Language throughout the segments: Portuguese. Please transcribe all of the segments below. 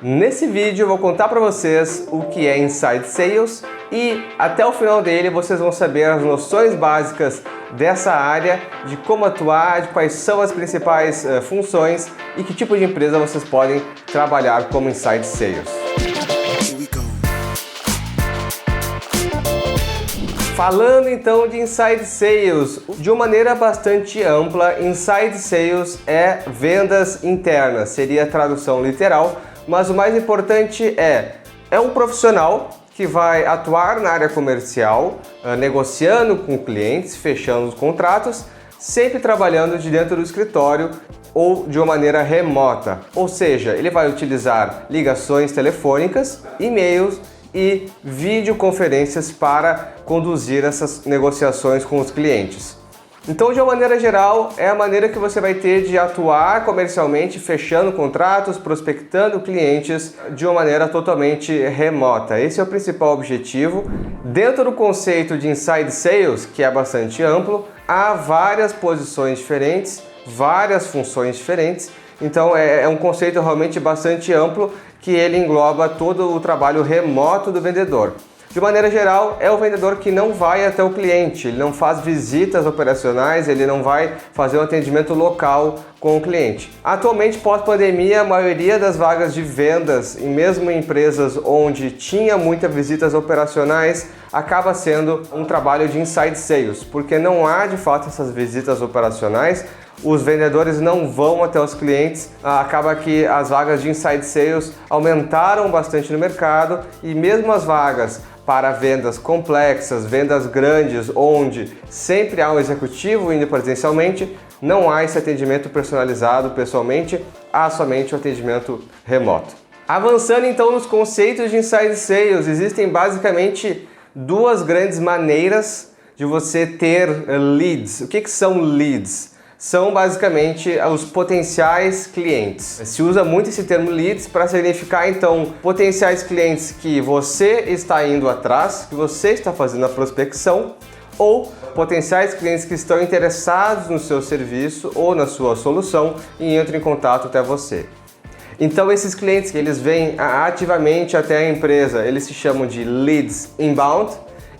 Nesse vídeo eu vou contar para vocês o que é Inside Sales e até o final dele vocês vão saber as noções básicas dessa área, de como atuar, de quais são as principais funções e que tipo de empresa vocês podem trabalhar como Inside Sales. Falando então de Inside Sales, de uma maneira bastante ampla, Inside Sales é vendas internas, seria a tradução literal, mas o mais importante é um profissional que vai atuar na área comercial, negociando com clientes, fechando os contratos, sempre trabalhando de dentro do escritório ou de uma maneira remota, ou seja, ele vai utilizar ligações telefônicas, e-mails e videoconferências para conduzir essas negociações com os clientes. Então, de uma maneira geral, é a maneira que você vai ter de atuar comercialmente, fechando contratos, prospectando clientes de uma maneira totalmente remota. Esse é o principal objetivo. Dentro do conceito de Inside Sales, que é bastante amplo, há várias posições diferentes, várias funções diferentes. Então, é um conceito realmente bastante amplo que ele engloba todo o trabalho remoto do vendedor. De maneira geral, é o vendedor que não vai até o cliente, ele não faz visitas operacionais, ele não vai fazer um atendimento local com o cliente. Atualmente, pós-pandemia, a maioria das vagas de vendas, e mesmo em empresas onde tinha muitas visitas operacionais, acaba sendo um trabalho de inside sales, porque não há de fato essas visitas operacionais, os vendedores não vão até os clientes, acaba que as vagas de inside sales aumentaram bastante no mercado e mesmo as vagas para vendas complexas, vendas grandes, onde sempre há um executivo indo presencialmente, não há esse atendimento personalizado pessoalmente, há somente o atendimento remoto. Avançando então nos conceitos de Inside Sales, existem basicamente duas grandes maneiras de você ter leads. O que são leads? São basicamente os potenciais clientes. Se usa muito esse termo leads para significar então potenciais clientes que você está indo atrás, que você está fazendo a prospecção, ou potenciais clientes que estão interessados no seu serviço ou na sua solução e entram em contato até você. Então esses clientes que eles vêm ativamente até a empresa, eles se chamam de leads inbound.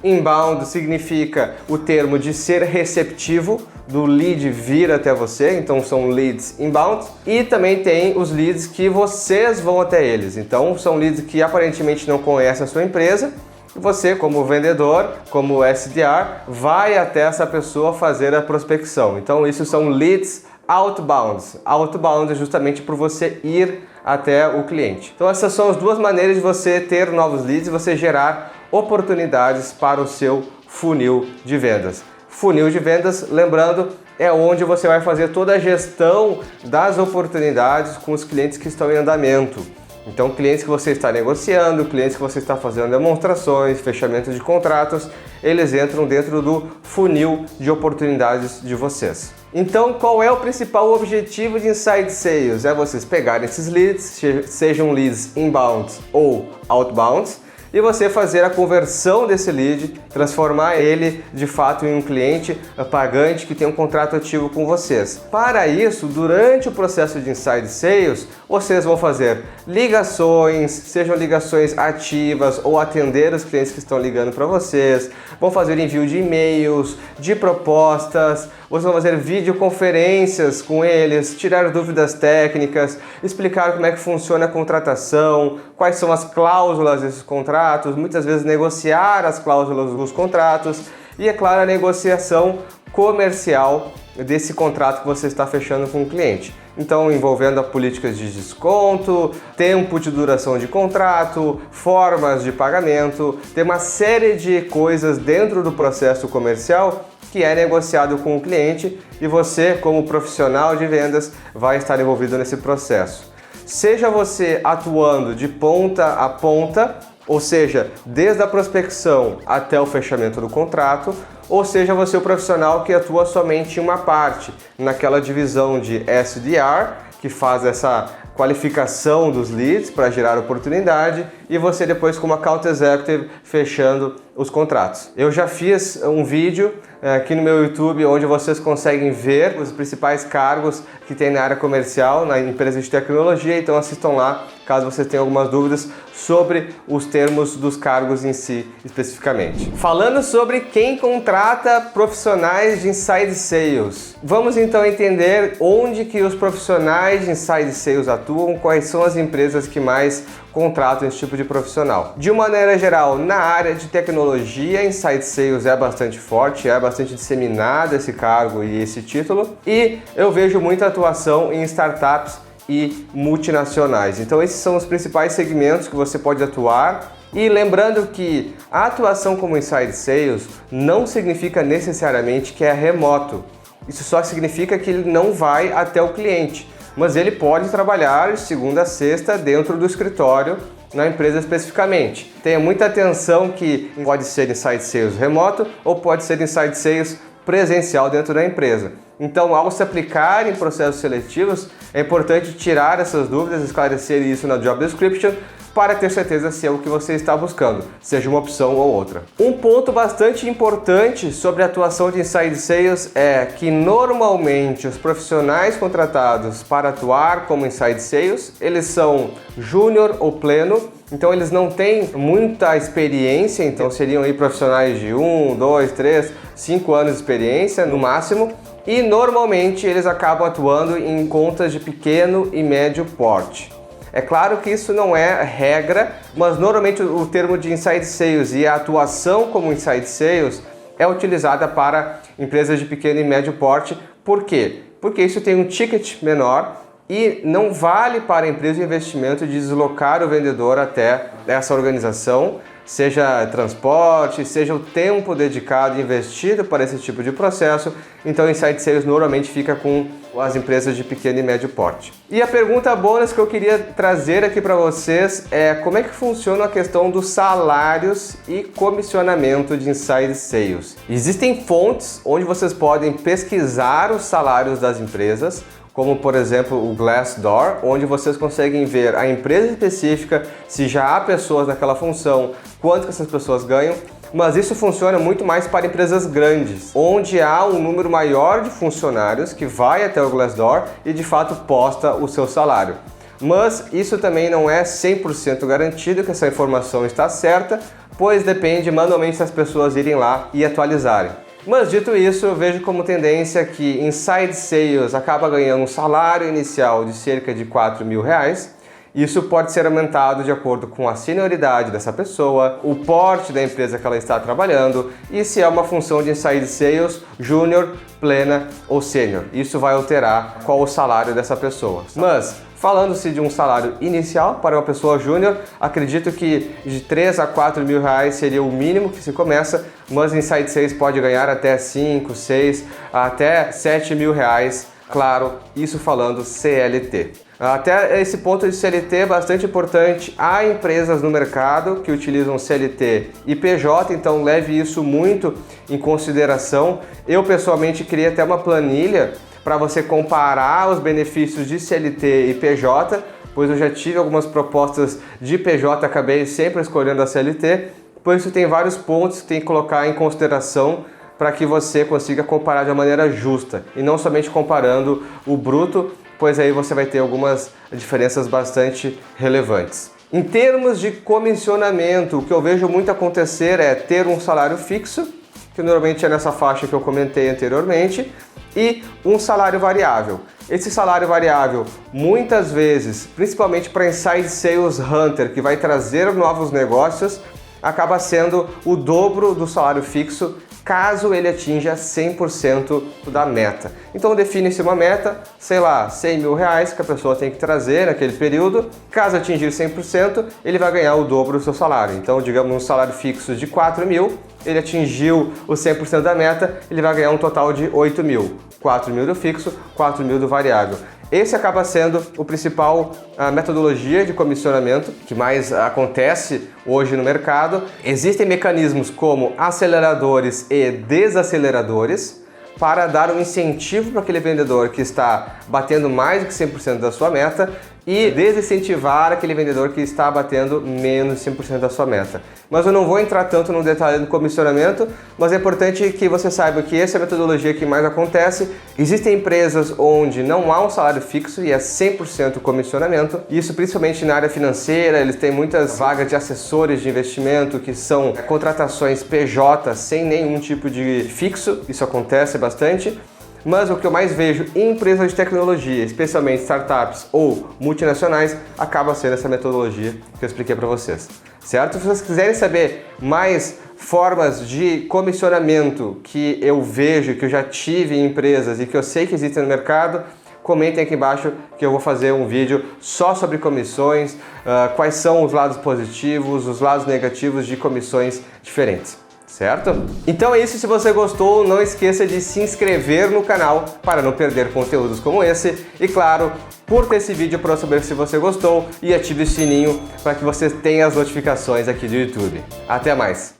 Inbound significa o termo de ser receptivo, do lead vir até você, então são leads inbound. E também tem os leads que vocês vão até eles, então são leads que aparentemente não conhecem a sua empresa e você, como vendedor, como SDR, vai até essa pessoa fazer a prospecção. Então isso são leads outbound. Outbound é justamente por você ir até o cliente. Então essas são as duas maneiras de você ter novos leads e você gerar oportunidades para o seu funil de vendas. Funil de vendas, lembrando, é onde você vai fazer toda a gestão das oportunidades com os clientes que estão em andamento. Então, clientes que você está negociando, clientes que você está fazendo demonstrações, fechamento de contratos, eles entram dentro do funil de oportunidades de vocês. Então, qual é o principal objetivo de Inside Sales? É vocês pegarem esses leads, sejam leads inbound ou outbound, e você fazer a conversão desse lead, transformar ele de fato em um cliente pagante que tem um contrato ativo com vocês. Para isso, durante o processo de Inside Sales, vocês vão fazer ligações, sejam ligações ativas ou atender os clientes que estão ligando para vocês, vão fazer envio de e-mails, de propostas, vocês vão fazer videoconferências com eles, tirar dúvidas técnicas, explicar como é que funciona a contratação, quais são as cláusulas desses contratos, muitas vezes negociar as cláusulas dos contratos e, é claro, a negociação comercial desse contrato que você está fechando com o cliente. Então, envolvendo as políticas de desconto, tempo de duração de contrato, formas de pagamento, tem uma série de coisas dentro do processo comercial que é negociado com o cliente e você, como profissional de vendas, vai estar envolvido nesse processo. Seja você atuando de ponta a ponta, ou seja, desde a prospecção até o fechamento do contrato, ou seja, você é o profissional que atua somente em uma parte, naquela divisão de SDR, que faz essa qualificação dos leads para gerar oportunidade, e você depois como Account Executive fechando os contratos. Eu já fiz um vídeo aqui no meu YouTube onde vocês conseguem ver os principais cargos que tem na área comercial, na empresa de tecnologia, então assistam lá caso vocês tenham algumas dúvidas sobre os termos dos cargos em si, especificamente. Falando sobre quem contrata profissionais de Inside Sales, vamos então entender onde que os profissionais de Inside Sales atuam, quais são as empresas que mais contratam esse tipo de profissional. De uma maneira geral, na área de tecnologia, Inside Sales é bastante forte, é bastante disseminado esse cargo e esse título, e eu vejo muita atuação em startups e multinacionais. Então esses são os principais segmentos que você pode atuar. E lembrando que a atuação como Inside Sales não significa necessariamente que é remoto. Isso só significa que ele não vai até o cliente, mas ele pode trabalhar de segunda a sexta dentro do escritório na empresa especificamente. Tenha muita atenção que pode ser Inside Sales remoto ou pode ser Inside Sales presencial dentro da empresa. Então, ao se aplicar em processos seletivos, é importante tirar essas dúvidas, esclarecer isso na Job Description para ter certeza se é o que você está buscando, seja uma opção ou outra. Um ponto bastante importante sobre a atuação de Inside Sales é que normalmente os profissionais contratados para atuar como Inside Sales, eles são júnior ou pleno, então eles não têm muita experiência, então seriam aí profissionais de 1, 2, 3, 5 anos de experiência no máximo, e normalmente eles acabam atuando em contas de pequeno e médio porte. É claro que isso não é regra, mas normalmente o termo de Inside Sales e a atuação como Inside Sales é utilizada para empresas de pequeno e médio porte. Por quê? Porque isso tem um ticket menor e não vale para a empresa de investimento deslocar o vendedor até essa organização, seja transporte, seja o tempo dedicado e investido para esse tipo de processo. Então, Inside Sales normalmente fica com as empresas de pequeno e médio porte. E a pergunta bônus que eu queria trazer aqui para vocês é como é que funciona a questão dos salários e comissionamento de Inside Sales. Existem fontes onde vocês podem pesquisar os salários das empresas, como por exemplo o Glassdoor, onde vocês conseguem ver a empresa específica, se já há pessoas naquela função, quanto que essas pessoas ganham, mas isso funciona muito mais para empresas grandes, onde há um número maior de funcionários que vai até o Glassdoor e de fato posta o seu salário. Mas isso também não é 100% garantido que essa informação está certa, pois depende manualmente das pessoas irem lá e atualizarem. Mas dito isso, eu vejo como tendência que Inside Sales acaba ganhando um salário inicial de cerca de R$4.000. Isso pode ser aumentado de acordo com a senioridade dessa pessoa, o porte da empresa que ela está trabalhando e se é uma função de Inside Sales júnior, plena ou sênior. Isso vai alterar qual o salário dessa pessoa. Mas falando-se de um salário inicial para uma pessoa júnior, acredito que de R$3 a R$4.000 seria o mínimo que se começa, mas Inside Sales pode ganhar até 5, 6, até R$7.000, claro, isso falando CLT. Até esse ponto de CLT é bastante importante. Há empresas no mercado que utilizam CLT e PJ, então leve isso muito em consideração. Eu pessoalmente criei até uma planilha para você comparar os benefícios de CLT e PJ, pois eu já tive algumas propostas de PJ, acabei sempre escolhendo a CLT, por isso tem vários pontos que tem que colocar em consideração para que você consiga comparar de uma maneira justa e não somente comparando o bruto, pois aí você vai ter algumas diferenças bastante relevantes. Em termos de comissionamento, o que eu vejo muito acontecer é ter um salário fixo, que normalmente é nessa faixa que eu comentei anteriormente, e um salário variável. Esse salário variável, muitas vezes, principalmente para Inside Sales Hunter, que vai trazer novos negócios, acaba sendo o dobro do salário fixo, caso ele atinja 100% da meta. Então define-se uma meta, sei lá, R$100.000 que a pessoa tem que trazer naquele período. Caso atingir 100%, ele vai ganhar o dobro do seu salário. Então, digamos, um salário fixo de R$4.000, ele atingiu o 100% da meta, ele vai ganhar um total de R$8.000. R$4.000 do fixo, R$4.000 do variável. Esse acaba sendo o principal metodologia de comissionamento que mais acontece hoje no mercado. Existem mecanismos como aceleradores e desaceleradores para dar um incentivo para aquele vendedor que está batendo mais do que 100% da sua meta e desincentivar aquele vendedor que está batendo menos de 5% da sua meta. Mas eu não vou entrar tanto no detalhe do comissionamento, mas é importante que você saiba que essa é a metodologia que mais acontece. Existem empresas onde não há um salário fixo e é 100% comissionamento. Isso principalmente na área financeira, eles têm muitas vagas de assessores de investimento que são contratações PJ sem nenhum tipo de fixo, isso acontece bastante. Mas o que eu mais vejo em empresas de tecnologia, especialmente startups ou multinacionais, acaba sendo essa metodologia que eu expliquei para vocês, certo? Se vocês quiserem saber mais formas de comissionamento que eu vejo, que eu já tive em empresas e que eu sei que existem no mercado, comentem aqui embaixo que eu vou fazer um vídeo só sobre comissões, quais são os lados positivos, os lados negativos de comissões diferentes. Certo? Então é isso, se você gostou, não esqueça de se inscrever no canal para não perder conteúdos como esse e claro, curta esse vídeo para eu saber se você gostou e ative o sininho para que você tenha as notificações aqui do YouTube. Até mais!